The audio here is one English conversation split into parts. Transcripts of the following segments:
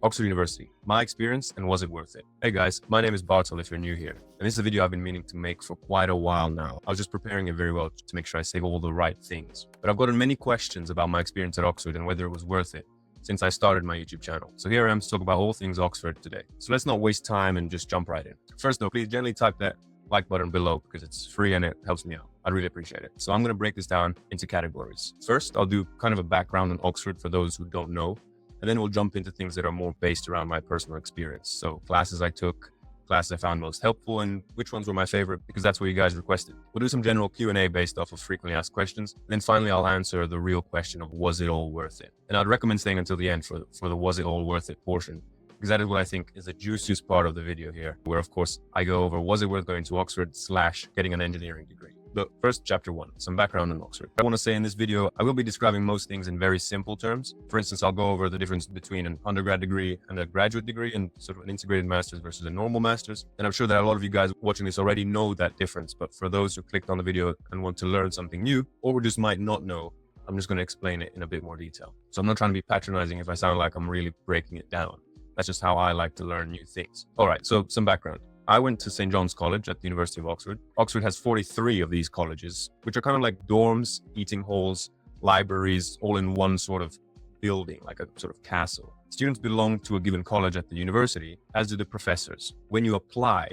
Oxford University, my experience and was it worth it? Hey guys, my name is Bartol if you're new here. And this is a video I've been meaning to make for quite a while now. I was just preparing it very well to make sure I say all the right things. But I've gotten many questions about my experience at Oxford and whether it was worth it since I started my YouTube channel. So here I am to talk about all things Oxford today. So let's not waste time and just jump right in. First though, please gently type that like button below because it's free and it helps me out. I'd really appreciate it. So I'm going to break this down into categories. First, I'll do kind of a background on Oxford for those who don't know. And then we'll jump into things that are more based around my personal experience. So classes I took, classes I found most helpful, and which ones were my favorite, because that's what you guys requested. We'll do some general Q&A based off of frequently asked questions. And then finally, I'll answer the real question of was it all worth it? And I'd recommend staying until the end for the was it all worth it portion, because that is what I think is the juiciest part of the video here, where of course I go over was it worth going to Oxford / getting an engineering degree. But first, chapter 1, some background on Oxford. I want to say in this video, I will be describing most things in very simple terms. For instance, I'll go over the difference between an undergrad degree and a graduate degree and sort of an integrated master's versus a normal master's. And I'm sure that a lot of you guys watching this already know that difference. But for those who clicked on the video and want to learn something new, or just might not know, I'm just going to explain it in a bit more detail. So I'm not trying to be patronizing if I sound like I'm really breaking it down. That's just how I like to learn new things. All right, so some background. I went to St. John's College at the University of Oxford. Oxford has 43 of these colleges, which are kind of like dorms, eating halls, libraries, all in one sort of building, like a sort of castle. Students belong to a given college at the university, as do the professors. When you apply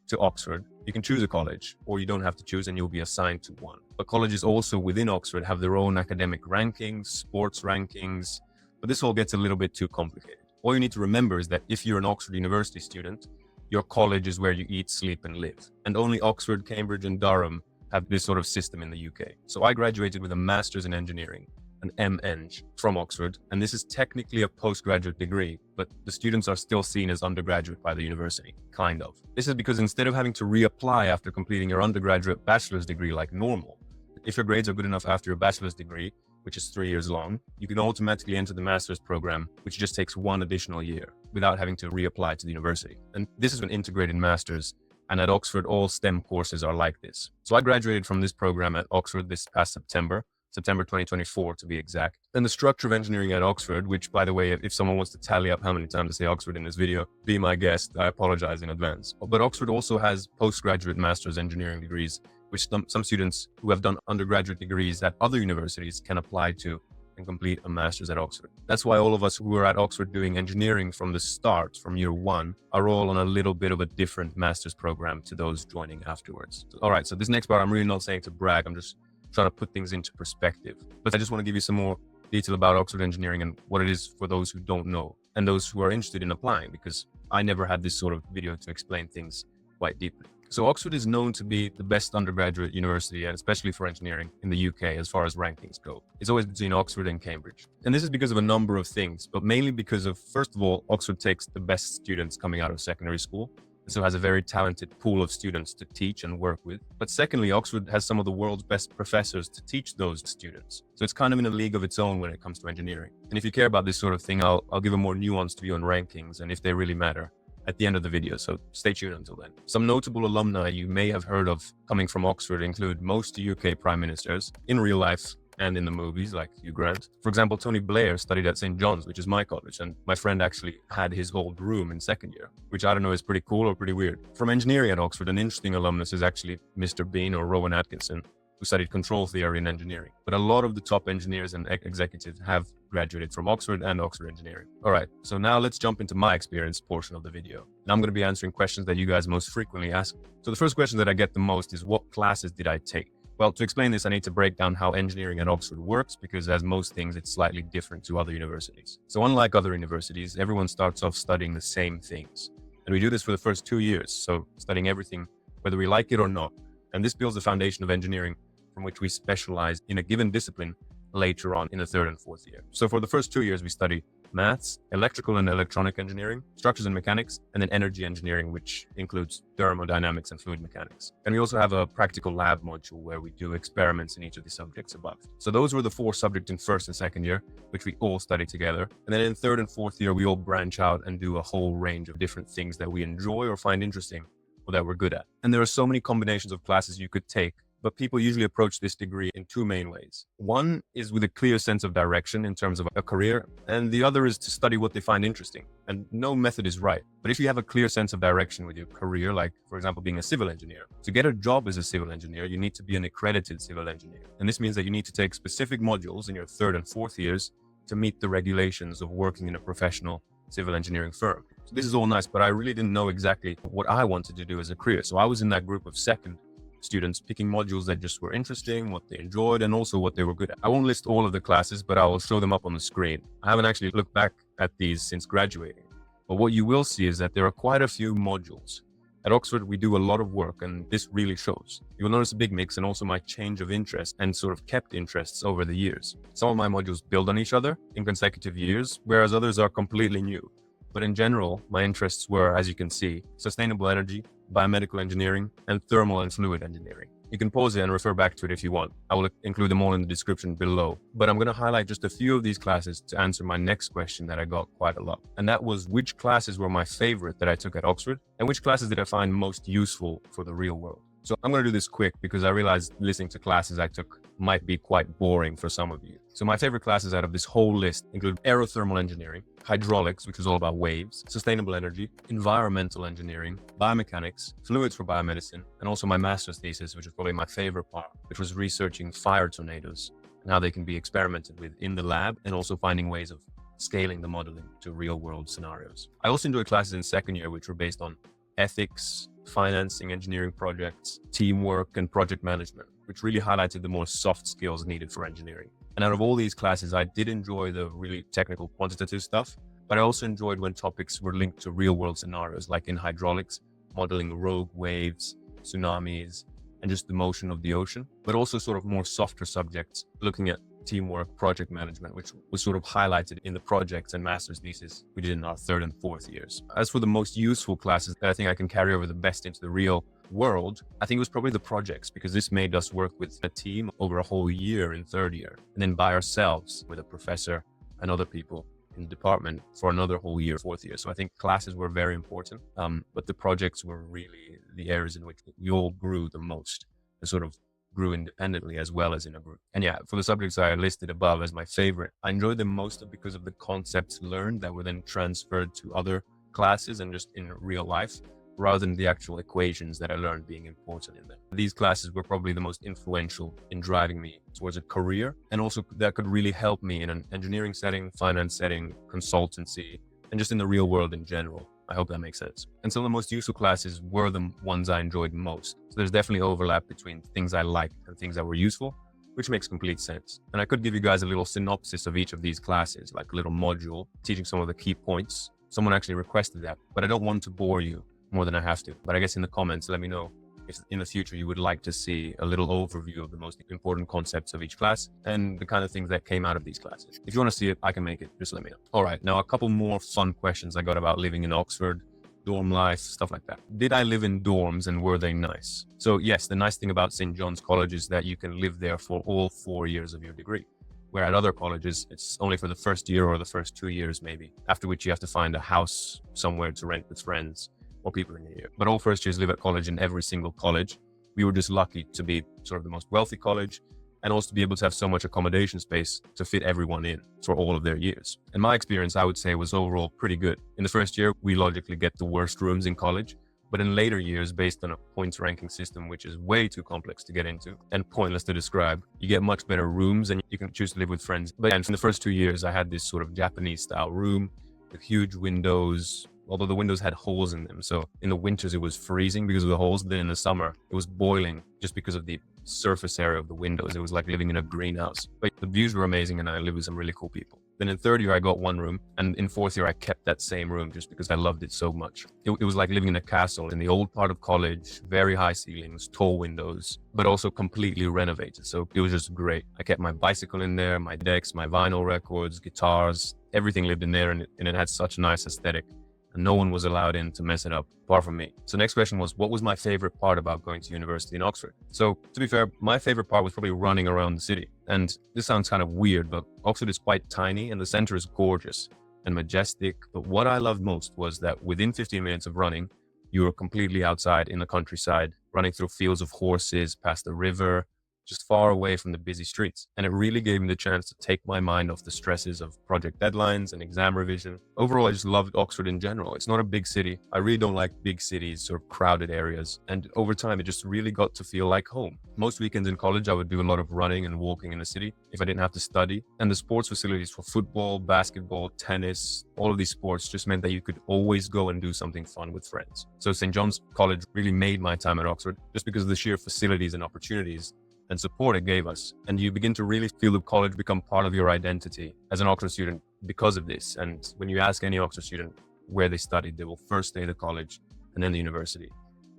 to Oxford, you can choose a college, or you don't have to choose and you'll be assigned to one. But colleges also within Oxford have their own academic rankings, sports rankings, but this all gets a little bit too complicated. All you need to remember is that if you're an Oxford University student, your college is where you eat, sleep, and live. And only Oxford, Cambridge, and Durham have this sort of system in the UK. So I graduated with a master's in engineering, an MEng, from Oxford. And this is technically a postgraduate degree, but the students are still seen as undergraduate by the university, kind of. This is because instead of having to reapply after completing your undergraduate bachelor's degree like normal, if your grades are good enough after your bachelor's degree, which is 3 years long, you can automatically enter the master's program, which just takes 1 additional year without having to reapply to the university. And this is an integrated master's. And at Oxford, all STEM courses are like this. So I graduated from this program at Oxford this past September 2024 to be exact. And the structure of engineering at Oxford, which by the way, if someone wants to tally up how many times I say Oxford in this video, be my guest, I apologize in advance. But Oxford also has postgraduate master's engineering degrees, which some students who have done undergraduate degrees at other universities can apply to and complete a master's at Oxford. That's why all of us who are at Oxford doing engineering from the start, from year 1, are all on a little bit of a different master's program to those joining afterwards. All right, so this next part, I'm really not saying to brag, I'm just trying to put things into perspective. But I just want to give you some more detail about Oxford engineering and what it is for those who don't know and those who are interested in applying, because I never had this sort of video to explain things quite deeply. So Oxford is known to be the best undergraduate university, and especially for engineering in the UK as far as rankings go. It's always between Oxford and Cambridge. And this is because of a number of things, but mainly because of, first of all, Oxford takes the best students coming out of secondary school, and so has a very talented pool of students to teach and work with. But secondly, Oxford has some of the world's best professors to teach those students. So it's kind of in a league of its own when it comes to engineering. And if you care about this sort of thing, I'll give a more nuanced view on rankings and if they really matter at the end of the video, so stay tuned until then. Some notable alumni you may have heard of coming from Oxford include most UK prime ministers in real life and in the movies, like Hugh Grant. For example, Tony Blair studied at St. John's, which is my college, and my friend actually had his old room in second year, which I don't know is pretty cool or pretty weird. From engineering at Oxford, an interesting alumnus is actually Mr. Bean or Rowan Atkinson, who studied control theory in engineering. But a lot of the top engineers and executives have graduated from Oxford and Oxford engineering. All right, so now let's jump into my experience portion of the video. Now I'm going to be answering questions that you guys most frequently ask. So the first question that I get the most is, what classes did I take? Well, to explain this, I need to break down how engineering at Oxford works, because as most things, it's slightly different to other universities. So unlike other universities, everyone starts off studying the same things. And we do this for the first 2 years, so studying everything, whether we like it or not. And this builds the foundation of engineering from which we specialize in a given discipline later on in the 3rd and 4th year. So for the first 2 years, we study maths, electrical and electronic engineering, structures and mechanics, and then energy engineering, which includes thermodynamics and fluid mechanics. And we also have a practical lab module where we do experiments in each of the subjects above. So those were the 4 subjects in 1st and 2nd year, which we all study together. And then in 3rd and 4th year, we all branch out and do a whole range of different things that we enjoy or find interesting or that we're good at. And there are so many combinations of classes you could take but people usually approach this degree in two main ways. One is with a clear sense of direction in terms of a career, and the other is to study what they find interesting. And no method is right. But if you have a clear sense of direction with your career, like for example, being a civil engineer, to get a job as a civil engineer, you need to be an accredited civil engineer. And this means that you need to take specific modules in your third and fourth years to meet the regulations of working in a professional civil engineering firm. So this is all nice, but I really didn't know exactly what I wanted to do as a career. So I was in that group of second students picking modules that just were interesting, what they enjoyed, and also what they were good at. I won't list all of the classes, but I will show them up on the screen. I haven't actually looked back at these since graduating, but what you will see is that there are quite a few modules. At Oxford, we do a lot of work, and this really shows. You'll notice a big mix and also my change of interest and sort of kept interests over the years. Some of my modules build on each other in consecutive years, whereas others are completely new. But in general, my interests were, as you can see, sustainable energy, biomedical engineering, and thermal and fluid engineering. You can pause it and refer back to it if you want. I will include them all in the description below. But I'm going to highlight just a few of these classes to answer my next question that I got quite a lot. And that was, which classes were my favorite that I took at Oxford, and which classes did I find most useful for the real world? So I'm going to do this quick because I realized listening to classes I took might be quite boring for some of you. So my favorite classes out of this whole list include aerothermal engineering, hydraulics, which is all about waves, sustainable energy, environmental engineering, biomechanics, fluids for biomedicine, and also my master's thesis, which is probably my favorite part, which was researching fire tornadoes and how they can be experimented with in the lab, and also finding ways of scaling the modeling to real world scenarios. I also enjoyed classes in second year, which were based on ethics, financing, engineering projects, teamwork, and project management, which really highlighted the more soft skills needed for engineering. And out of all these classes, I did enjoy the really technical quantitative stuff, but I also enjoyed when topics were linked to real world scenarios, like in hydraulics, modeling rogue waves, tsunamis, and just the motion of the ocean, but also sort of more softer subjects, looking at teamwork, project management, which was sort of highlighted in the projects and master's thesis we did in our third and fourth years. As for the most useful classes that I think I can carry over the best into the real world, I think it was probably the projects, because this made us work with a team over a whole year in third year, and then by ourselves with a professor and other people in the department for another whole year, fourth year. So I think classes were very important, but the projects were really the areas in which we all grew the most, and sort of grew independently as well as in a group. And yeah, for the subjects I listed above as my favorite, I enjoyed them most because of the concepts learned that were then transferred to other classes and just in real life, rather than the actual equations that I learned being important in them. These classes were probably the most influential in driving me towards a career, and also that could really help me in an engineering setting, finance setting, consultancy, and just in the real world in general. I hope that makes sense. And some of the most useful classes were the ones I enjoyed most. So there's definitely overlap between things I liked and things that were useful, which makes complete sense. And I could give you guys a little synopsis of each of these classes, like a little module teaching some of the key points. Someone actually requested that, but I don't want to bore you more than I have to. But I guess in the comments, let me know if in the future you would like to see a little overview of the most important concepts of each class and the kind of things that came out of these classes. If you want to see it, I can make it. Just let me know. All right, now a couple more fun questions I got about living in Oxford, dorm life, stuff like that. Did I live in dorms and were they nice? So yes, the nice thing about St. John's College is that you can live there for all 4 years of your degree, where at other colleges, it's only for the first year or the first 2 years maybe, after which you have to find a house somewhere to rent with friends or people in your year. But all first years live at college in every single college. We were just lucky to be sort of the most wealthy college, and also to be able to have so much accommodation space to fit everyone in for all of their years. And my experience, I would say, was overall pretty good. In the first year, we logically get the worst rooms in college, but in later years, based on a points ranking system, which is way too complex to get into and pointless to describe, you get much better rooms and you can choose to live with friends. But in the first 2 years, I had this sort of Japanese style room with huge windows, although the windows had holes in them. So in the winters, it was freezing because of the holes. Then in the summer, it was boiling just because of the surface area of the windows. It was like living in a greenhouse. But the views were amazing and I lived with some really cool people. Then in third year, I got one room. And in fourth year, I kept that same room just because I loved it so much. It was like living in a castle in the old part of college, very high ceilings, tall windows, but also completely renovated. So it was just great. I kept my bicycle in there, my decks, my vinyl records, guitars, everything lived in there, and it had such a nice aesthetic. And no one was allowed in to mess it up, apart from me. So next question was, what was my favorite part about going to university in Oxford? So to be fair, my favorite part was probably running around the city. And this sounds kind of weird, but Oxford is quite tiny and the center is gorgeous and majestic. But what I loved most was that within 15 minutes of running, You were completely outside in the countryside, running through fields of horses, past the river, just far away from the busy streets. And it really gave me the chance to take my mind off the stresses of project deadlines and exam revision. Overall, I just loved Oxford in general. It's not a big city. I really don't like big cities, sort of crowded areas. And over time, it just really got to feel like home. Most weekends in college, I would do a lot of running and walking in the city if I didn't have to study. And the sports facilities for football, basketball, tennis, all of these sports just meant that you could always go and do something fun with friends. So St. John's College really made my time at Oxford just because of the sheer facilities and opportunities and support it gave us. And you begin to really feel the college become part of your identity as an Oxford student because of this. And when you ask any Oxford student where they studied, they will first say the college and then the university.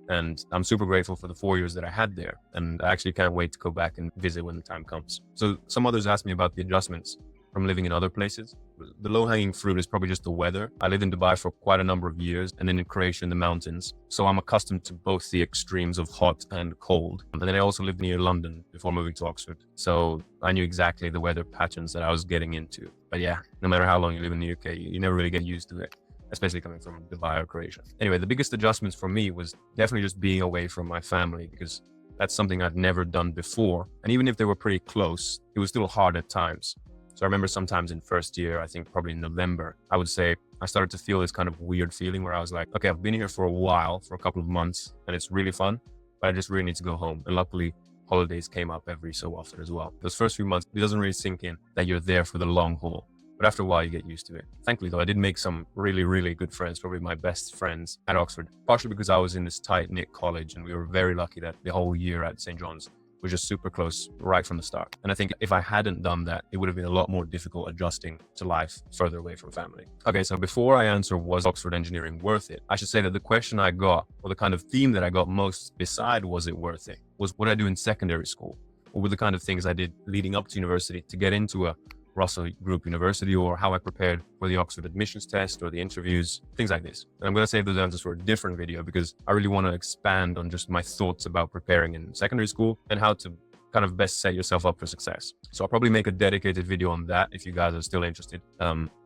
And I'm super grateful for the 4 years that I had there. And I actually can't wait to go back and visit when the time comes. So some others asked me about the adjustments from living in other places. The low-hanging fruit is probably just the weather. I lived in Dubai for quite a number of years and then in Croatia in the mountains. So I'm accustomed to both the extremes of hot and cold. And then I also lived near London before moving to Oxford. So I knew exactly the weather patterns that I was getting into. But yeah, no matter how long you live in the UK, you never really get used to it, especially coming from Dubai or Croatia. Anyway, the biggest adjustments for me was definitely just being away from my family because that's something I'd never done before. And even if they were pretty close, it was still hard at times. So I remember sometimes in first year, I think probably in November, I would say I started to feel this kind of weird feeling where I was like, okay, I've been here for a while, for a couple of months, and it's really fun, but I just really need to go home. And luckily, holidays came up every so often as well. Those first few months, it doesn't really sink in that you're there for the long haul. But after a while, you get used to it. Thankfully, though, I did make some really, really good friends, probably my best friends at Oxford, partially because I was in this tight-knit college and we were very lucky that the whole year at St. John's was just super close right from the start. And I think if I hadn't done that, it would have been a lot more difficult adjusting to life further away from family. Okay, so before I answer, was Oxford engineering worth it? I should say that the question I got, or the kind of theme that I got most beside was it worth it, was what I do in secondary school, or were the kind of things I did leading up to university to get into a Russell Group University, or how I prepared for the Oxford admissions test or the interviews, things like this. And I'm going to save those answers for a different video because I really want to expand on just my thoughts about preparing in secondary school and how to kind of best set yourself up for success. So I'll probably make a dedicated video on that if you guys are still interested.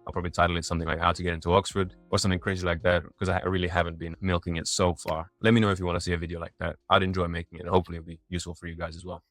I'll probably title it something like how to get into Oxford or something crazy like that because I really haven't been milking it so far. Let me know if you want to see a video like that. I'd enjoy making it and hopefully it'll be useful for you guys as well.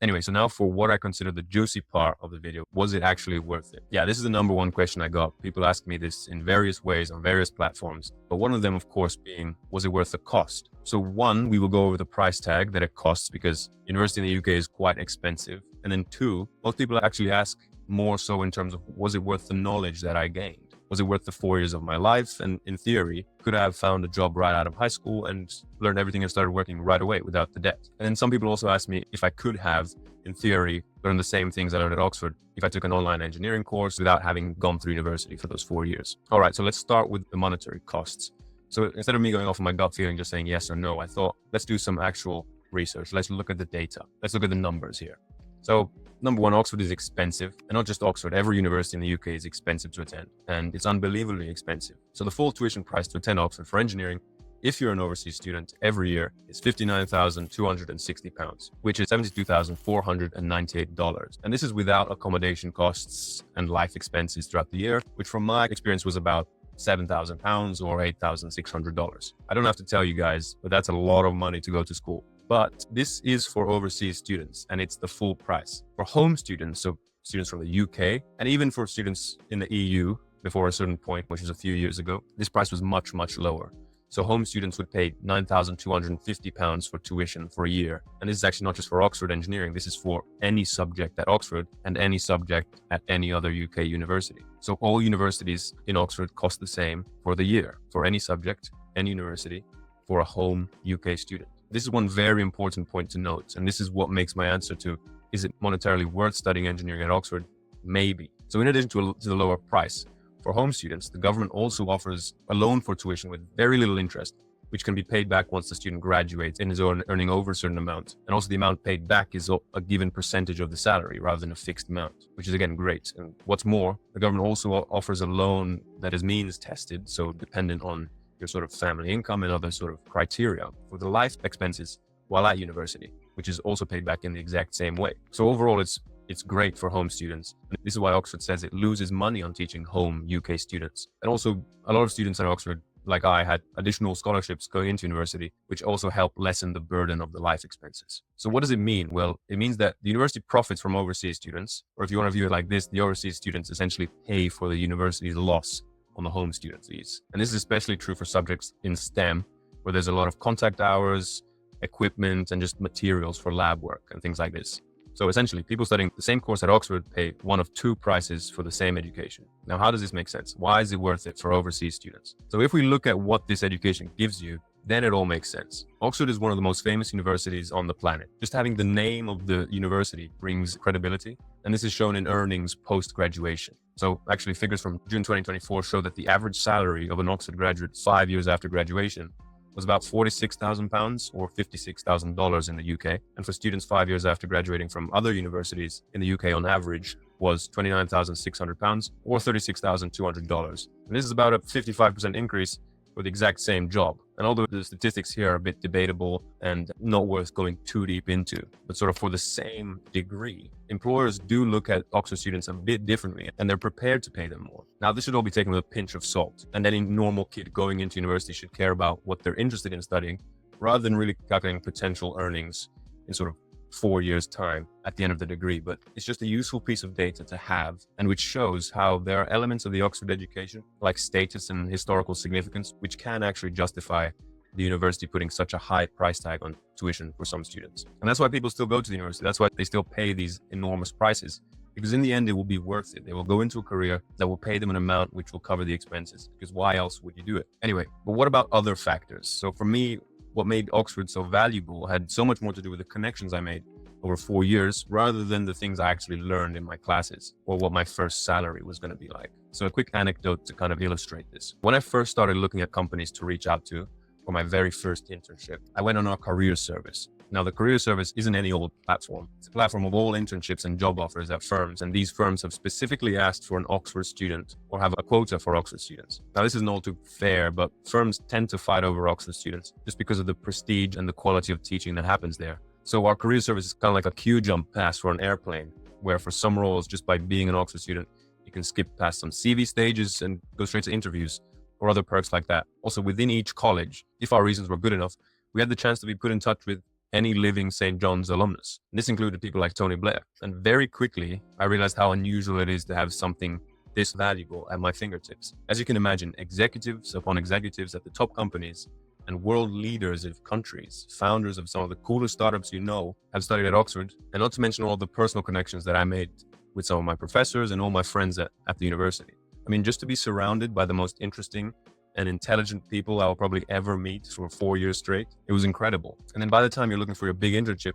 Anyway, so now for what I consider the juicy part of the video, was it actually worth it? Yeah, this is the number one question I got. People ask me this in various ways on various platforms, but one of them, of course, being, was it worth the cost? So one, we will go over the price tag that it costs because university in the UK is quite expensive. And then two, most people actually ask more so in terms of, was it worth the knowledge that I gained? Was it worth the 4 years of my life? And in theory, could I have found a job right out of high school and learned everything and started working right away without the debt? And then some people also ask me if I could have, in theory, learned the same things I learned at Oxford if I took an online engineering course without having gone through university for those 4 years. All right, so let's start with the monetary costs. So instead of me going off of my gut feeling, just saying yes or no, I thought, let's do some actual research. Let's look at the data. Let's look at the numbers here. So number one, Oxford is expensive, and not just Oxford, every university in the UK is expensive to attend, and it's unbelievably expensive. So the full tuition price to attend Oxford for engineering, if you're an overseas student every year, is £59,260, which is $72,498. And this is without accommodation costs and life expenses throughout the year, which from my experience was about £7,000 or $8,600. I don't have to tell you guys, but that's a lot of money to go to school. But this is for overseas students and it's the full price. For home students, so students from the UK, and even for students in the EU before a certain point, which was a few years ago, this price was much, much lower. So home students would pay £9,250 for tuition for a year. And this is actually not just for Oxford engineering. This is for any subject at Oxford and any subject at any other UK university. So all universities in Oxford cost the same for the year, for any subject, any university, for a home UK student. This is one very important point to note. And this is what makes my answer to, is it monetarily worth studying engineering at Oxford? Maybe. So in addition to the lower price, for home students, the government also offers a loan for tuition with very little interest, which can be paid back once the student graduates and is earning over a certain amount. And also the amount paid back is a given percentage of the salary rather than a fixed amount, which is again great. And what's more, the government also offers a loan that is means tested, so dependent on your sort of family income and other sort of criteria for the life expenses while at university, which is also paid back in the exact same way. So overall, it's great for home students. And this is why Oxford says it loses money on teaching home UK students. And also a lot of students at Oxford like I had additional scholarships going into university, which also help lessen the burden of the life expenses. So what does it mean? Well, it means that the university profits from overseas students, or if you want to view it like this, the overseas students essentially pay for the university's loss on the home student fees. And this is especially true for subjects in STEM, where there's a lot of contact hours, equipment, and just materials for lab work and things like this. So essentially, people studying the same course at Oxford pay one of two prices for the same education. Now, how does this make sense? Why is it worth it for overseas students? So if we look at what this education gives you, then it all makes sense. Oxford is one of the most famous universities on the planet. Just having the name of the university brings credibility, and this is shown in earnings post-graduation. So actually, figures from June 2024 show that the average salary of an Oxford graduate 5 years after graduation was about £46,000 or $56,000 in the UK. And for students 5 years after graduating from other universities in the UK on average was £29,600 or $36,200. And this is about a 55% increase for the exact same job. And although the statistics here are a bit debatable and not worth going too deep into, but sort of for the same degree, employers do look at Oxford students a bit differently and they're prepared to pay them more. Now, this should all be taken with a pinch of salt, and any normal kid going into university should care about what they're interested in studying rather than really calculating potential earnings in sort of 4 years' time at the end of the degree. But it's just a useful piece of data to have, and which shows how there are elements of the Oxford education, like status and historical significance, which can actually justify the university putting such a high price tag on tuition for some students. And that's why people still go to the university. That's why they still pay these enormous prices, because in the end, it will be worth it. They will go into a career that will pay them an amount which will cover the expenses, because why else would you do it? Anyway, but what about other factors? So for me, what made Oxford so valuable had so much more to do with the connections I made over 4 years rather than the things I actually learned in my classes or what my first salary was going to be like. So a quick anecdote to kind of illustrate this. When I first started looking at companies to reach out to for my very first internship, I went on our career service. Now, the career service isn't any old platform. It's a platform of all internships and job offers at firms, and these firms have specifically asked for an Oxford student or have a quota for Oxford students. Now, this isn't all too fair, but firms tend to fight over Oxford students just because of the prestige and the quality of teaching that happens there. So our career service is kind of like a queue jump pass for an airplane, where for some roles, just by being an Oxford student, you can skip past some CV stages and go straight to interviews or other perks like that. Also, within each college, if our reasons were good enough, we had the chance to be put in touch with any living St. John's alumnus. And this included people like Tony Blair. And very quickly, I realized how unusual it is to have something this valuable at my fingertips. As you can imagine, executives upon executives at the top companies and world leaders of countries, founders of some of the coolest startups you know, have studied at Oxford, and not to mention all the personal connections that I made with some of my professors and all my friends at the university. I mean, just to be surrounded by the most interesting and intelligent people I'll probably ever meet for 4 years straight, it was incredible. And then by the time you're looking for your big internship,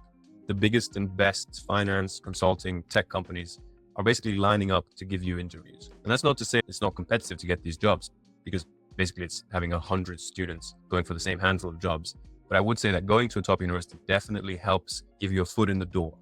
the biggest and best finance, consulting, tech companies are basically lining up to give you interviews. And that's not to say it's not competitive to get these jobs, because basically it's having 100 students going for the same handful of jobs. But I would say that going to a top university definitely helps give you a foot in the door.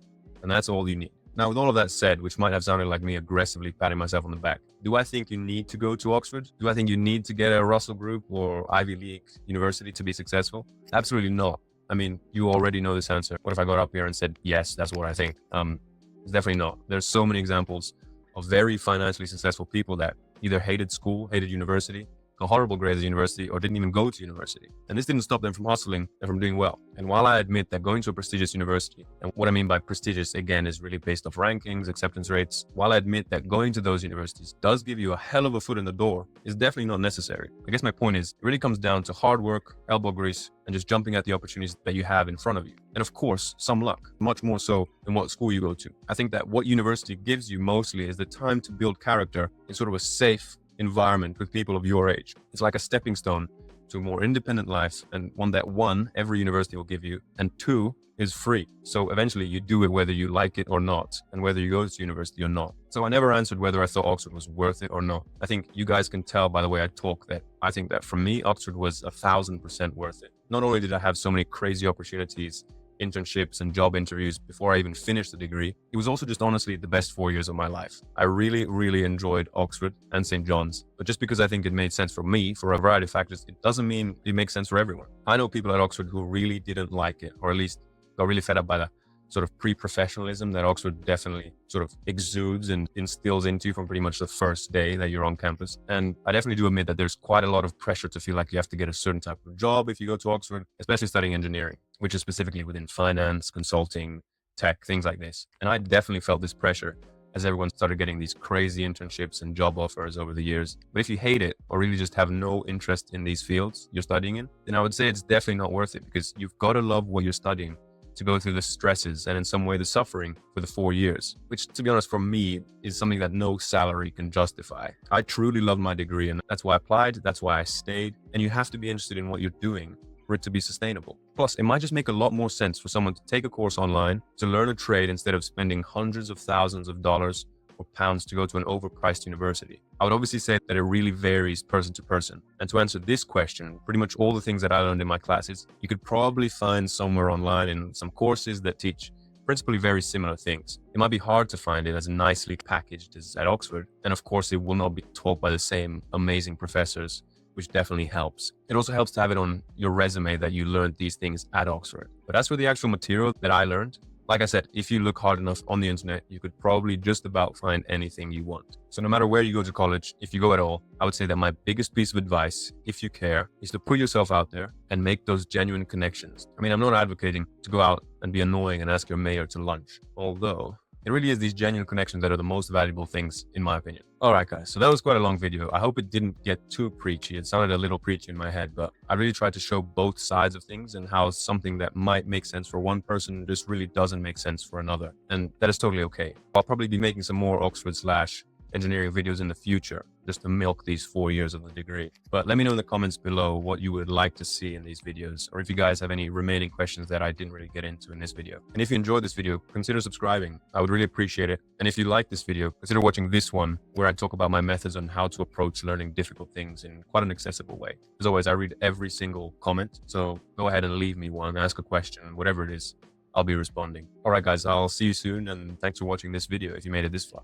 And that's all you need. Now, with all of that said, which might have sounded like me aggressively patting myself on the back, do I think you need to go to Oxford? Do I think you need to get a Russell Group or Ivy League university to be successful? Absolutely not. I mean, you already know this answer. What if I got up here and said, yes, that's what I think? It's definitely not. There's so many examples of very financially successful people that either hated school, hated university, got horrible grades at university, or didn't even go to university. And this didn't stop them from hustling and from doing well. And while I admit that going to a prestigious university, and what I mean by prestigious, again, is really based off rankings, acceptance rates, while I admit that going to those universities does give you a hell of a foot in the door, is definitely not necessary. I guess my point is, it really comes down to hard work, elbow grease, and just jumping at the opportunities that you have in front of you. And of course, some luck, much more so than what school you go to. I think that what university gives you mostly is the time to build character in sort of a safe environment with people of your age. It's like a stepping stone to a more independent life, and one that, one, every university will give you, and two, is free. So eventually you do it whether you like it or not, and whether you go to university or not. So I never answered whether I thought Oxford was worth it or not. I think you guys can tell by the way I talk that I think that for me, Oxford was 1,000% worth it. Not only did I have so many crazy opportunities, internships and job interviews before I even finished the degree, it was also just honestly the best 4 years of my life. I really, really enjoyed Oxford and St. John's, but just because I think it made sense for me for a variety of factors, it doesn't mean it makes sense for everyone. I know people at Oxford who really didn't like it, or at least got really fed up by the sort of pre-professionalism that Oxford definitely sort of exudes and instills into you from pretty much the first day that you're on campus. And I definitely do admit that there's quite a lot of pressure to feel like you have to get a certain type of job if you go to Oxford, especially studying engineering, which is specifically within finance, consulting, tech, things like this. And I definitely felt this pressure as everyone started getting these crazy internships and job offers over the years. But if you hate it or really just have no interest in these fields you're studying in, then I would say it's definitely not worth it, because you've got to love what you're studying to go through the stresses and in some way the suffering for the 4 years, which, to be honest, for me is something that no salary can justify. I truly love my degree, and that's why I applied, that's why I stayed. And you have to be interested in what you're doing for it to be sustainable. Plus, it might just make a lot more sense for someone to take a course online, to learn a trade, instead of spending hundreds of thousands of dollars or pounds to go to an overpriced university. I would obviously say that it really varies person to person. And to answer this question, pretty much all the things that I learned in my classes, you could probably find somewhere online in some courses that teach principally very similar things. It might be hard to find it as nicely packaged as at Oxford. And of course, it will not be taught by the same amazing professors, which definitely helps. It also helps to have it on your resume that you learned these things at Oxford. But as for the actual material that I learned, like I said, if you look hard enough on the internet, you could probably just about find anything you want. So no matter where you go to college, if you go at all, I would say that my biggest piece of advice, if you care, is to put yourself out there and make those genuine connections. I mean, I'm not advocating to go out and be annoying and ask your mayor to lunch, although it really is these genuine connections that are the most valuable things, in my opinion. All right, guys, so that was quite a long video. I hope it didn't get too preachy. It sounded a little preachy in my head, but I really tried to show both sides of things and how something that might make sense for one person just really doesn't make sense for another. And that is totally okay. I'll probably be making some more Oxford/engineering videos in the future, just to milk these 4 years of the degree. But let me know in the comments below what you would like to see in these videos, or if you guys have any remaining questions that I didn't really get into in this video. And if you enjoyed this video, consider subscribing. I would really appreciate it. And if you like this video, consider watching this one, where I talk about my methods on how to approach learning difficult things in quite an accessible way. As always, I read every single comment, so go ahead and leave me one, ask a question, whatever it is, I'll be responding. All right, guys, I'll see you soon, and thanks for watching this video if you made it this far.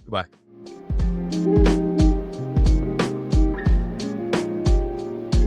Goodbye.